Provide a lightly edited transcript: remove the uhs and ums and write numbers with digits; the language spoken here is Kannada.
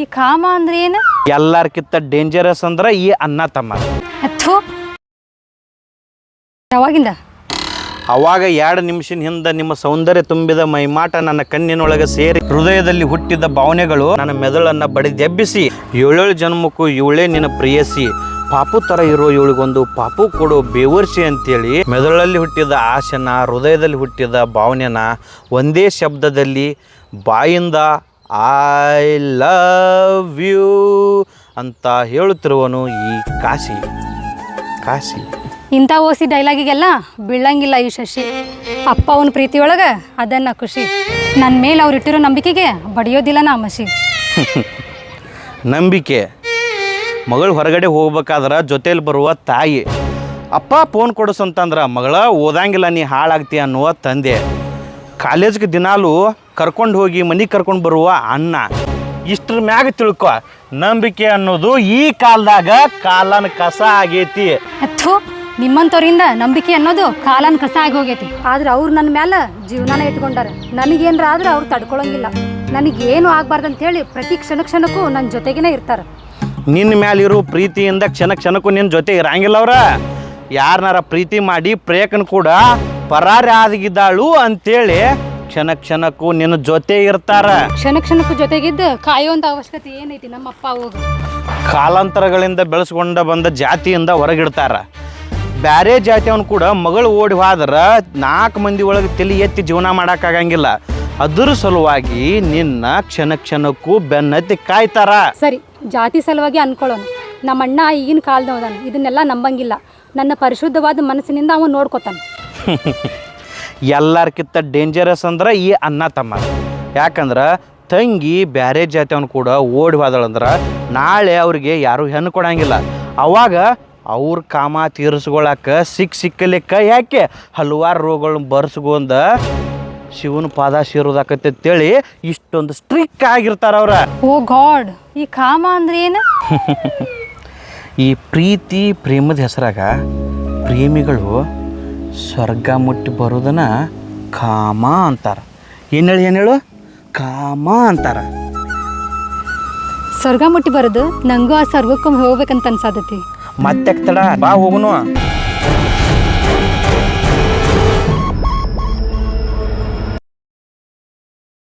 ಈ ಕಾಮ ಅಂದ್ರೆ ಏನು? ಎಲ್ಲಾರ್ಕಿಂತ ಡೇಂಜರಸ್ ಅಂದ್ರ ಈ ಅಣ್ಣ ತಮ್ಮ. ಅಥೋ ಯಾವಾಗಿಂದ? ಅವಾಗ 2 ನಿಮಿಷದ ಹಿಂದೆ ನಿಮ್ಮ ಸೌಂದರ್ಯ ತುಂಬಿದ ಮೈಮಾಟ ನನ್ನ ಕಣ್ಣಿನೊಳಗೆ ಸೇರಿ ಹೃದಯದಲ್ಲಿ ಹುಟ್ಟಿದ ಭಾವನೆಗಳು ನನ್ನ ಮೆದುಳನ್ನ ಬಡಿದೆಬ್ಬಿಸಿ 7 ಜನ್ಮಕ್ಕೂ ಇವಳೇ ನಿನ್ನ ಪ್ರಿಯಸಿ, ಪಾಪು ತರ ಇರೋ ಇವಳಿಗೊಂದು ಪಾಪು ಕೊಡು ಬೇವರ್ಸಿ ಅಂತೇಳಿ ಮೆದುಳಲ್ಲಿ ಹುಟ್ಟಿದ ಆಶೆನ, ಹೃದಯದಲ್ಲಿ ಹುಟ್ಟಿದ ಭಾವನೆನ ಒಂದೇ ಶಬ್ದದಲ್ಲಿ ಬಾಯಿಂದ ಐ ಲವ್ ಯು ಅಂತ ಹೇಳುತ್ತಿರುವನು ಈ ಕಾಶಿ. ಕಾಶಿ ಇಂಥ ಓಸಿ ಡೈಲಾಗಿಗೆಲ್ಲ ಬೀಳಂಗಿಲ್ಲ ಈ ಶಶಿ. ಅಪ್ಪ ಅವನ ಪ್ರೀತಿಯೊಳಗೆ ಅದನ್ನ ಖುಷಿ. ನನ್ನ ಮೇಲೆ ಅವ್ರು ಇಟ್ಟಿರೋ ನಂಬಿಕೆಗೆ ಬಡಿಯೋದಿಲ್ಲ ನಾ ಮಸಿ. ನಂಬಿಕೆ ಮಗಳು ಹೊರಗಡೆ ಹೋಗ್ಬೇಕಾದ್ರೆ ಜೊತೇಲಿ ಬರುವ ತಾಯಿ, ಅಪ್ಪ ಫೋನ್ ಕೊಡಿಸಂತಂದ್ರೆ ಮಗಳ ಓದಂಗಿಲ್ಲ ನೀ ಹಾಳಾಗ್ತೀಯ ಅನ್ನುವ ತಂದೆ, ಕಾಲೇಜ್ಗೆ ದಿನಾಲು ಕರ್ಕೊಂಡು ಹೋಗಿ ಮನೆಗೆ ಕರ್ಕೊಂಡು ಬರುವ ಅಣ್ಣ. ಇಷ್ಟ್ರ ಮ್ಯಾಗ ತಿಳ್ಕೊ, ನಂಬಿಕೆ ಅನ್ನೋದು ಈ ಕಾಲದಾಗ ಕಾಲನ ಕಸ ಆಗೈತಿ. ಅಥೋ ನಿಮ್ಮಂಥವ್ರಿಂದ ನಂಬಿಕೆ ಅನ್ನೋದು ಕಾಲನ್ ಕಸ ಆಗಿ ಹೋಗೈತಿ. ಆದ್ರೆ ಅವ್ರು ನನ್ನ ಮೇಲೆ ಜೀವನಾನ ಇಟ್ಕೊಂಡಾರ. ನನಗೇನ್ರ ಆದ್ರೆ ಅವ್ರು ತಡ್ಕೊಳಂಗಿಲ್ಲ. ನನಗೇನು ಆಗ್ಬಾರ್ದಂತೇಳಿ ಪ್ರತಿ ಕ್ಷಣಕ್ಕೂ ನನ್ನ ಜೊತೆಗೇನೆ ಇರ್ತಾರೆ. ನಿನ್ನ ಮ್ಯಾಲಿರೋ ಪ್ರೀತಿಯಿಂದ ಕ್ಷಣಕ್ಕೂ ನಿನ್ನ ಜೊತೆ ಇರಂಗಿಲ್ಲ ಅವ್ರ. ಯಾರನ್ನಾರ ಪ್ರೀತಿ ಮಾಡಿ ಪ್ರೇಕನ್ ಕೂಡ ಪರಾರಿ ಆಗಿದ್ದಾಳು ಅಂತೇಳಿ ಕ್ಷಣಕ್ಕೂ ನಿನ್ನ ಜೊತೆ ಇರ್ತಾರ. ಕ್ಷಣಕ್ಕೂ ಜೊತೆಗಿದ್ದು ಕಾಯುವಂಥ ಅವಶ್ಯಕತೆ ಏನೈತಿ? ನಮ್ಮಪ್ಪ ಹೋಗ ಕಾಲಾಂತರಗಳಿಂದ ಬೆಳೆಸ್ಕೊಂಡ ಬಂದ ಜಾತಿಯಿಂದ ಹೊರಗಿಡ್ತಾರ. ಬ್ಯಾರೆ ಜಾತಿಯವನು ಕೂಡ ಮಗಳು ಓಡಿ ಹೋದ್ರೆ 4 ಮಂದಿ ಒಳಗೆ ತಲೆ ಎತ್ತಿ ಜೀವನ ಮಾಡೋಕ್ಕಾಗಂಗಿಲ್ಲ. ಅದ್ರ ಸಲುವಾಗಿ ನಿನ್ನ ಕ್ಷಣಕ್ಕೂ ಬೆನ್ನತ್ತಿ ಕಾಯ್ತಾರ. ಸರಿ, ಜಾತಿ ಸಲುವಾಗಿ ಅನ್ಕೊಳ್ಳೋಣ. ನಮ್ಮ ಅಣ್ಣ ಈಗಿನ ಕಾಲದವದಾನ, ಇದನ್ನೆಲ್ಲ ನಂಬಂಗಿಲ್ಲ. ನನ್ನ ಪರಿಶುದ್ಧವಾದ ಮನಸ್ಸಿನಿಂದ ಅವನು ನೋಡ್ಕೊತಾನೆ. ಎಲ್ಲಾರ್ಕಿಂತ ಡೇಂಜರಸ್ ಅಂದ್ರೆ ಈ ಅಣ್ಣ ತಮ್ಮ. ಯಾಕಂದ್ರೆ ತಂಗಿ ಬ್ಯಾರೆ ಜಾತಿಯವನು ಕೂಡ ಓಡಿ ಹೋದಳಂದ್ರೆ ನಾಳೆ ಅವ್ರಿಗೆ ಯಾರು ಹೆಣ್ಣು ಕೊಡಂಗಿಲ್ಲ. ಅವಾಗ ಅವ್ರ ಕಾಮ ತೀರಿಸ್ಕೊಳಕ್ಕೆ ಸಿಕ್ಕಲಿಕ್ಕ ಯಾಕೆ ಹಲವಾರು ರೋಗಗಳನ್ನ ಬರ್ಸ್ಕೊಂಡ ಶಿವನ ಪಾದ ಸೇರೋದಾಕತ್ತೇಳಿ ಇಷ್ಟೊಂದು ಸ್ಟ್ರಿಕ್ ಆಗಿರ್ತಾರ ಅವ್ರ. ಓ ಗಾಡ್, ಈ ಕಾಮ ಅಂದ್ರೆ ಏನು? ಈ ಪ್ರೀತಿ ಪ್ರೇಮದ ಹೆಸರಾಗ ಪ್ರೇಮಿಗಳು ಸ್ವರ್ಗ ಮುಟ್ಟಿ ಬರೋದನ್ನ ಕಾಮ ಅಂತಾರ. ಏನೇಳು ಕಾಮ ಅಂತಾರ. ಸ್ವರ್ಗ ಮುಟ್ಟಿ ಬರೋದು ನಂಗೂ ಆ ಸ್ವರ್ಗಕ್ಕೊಮ್ಮೆ ಹೋಗ್ಬೇಕಂತ ಅನ್ಸಾದತಿ. ಮತ್ತೆ ತಡ ಬಾ ಹೋಗುನು.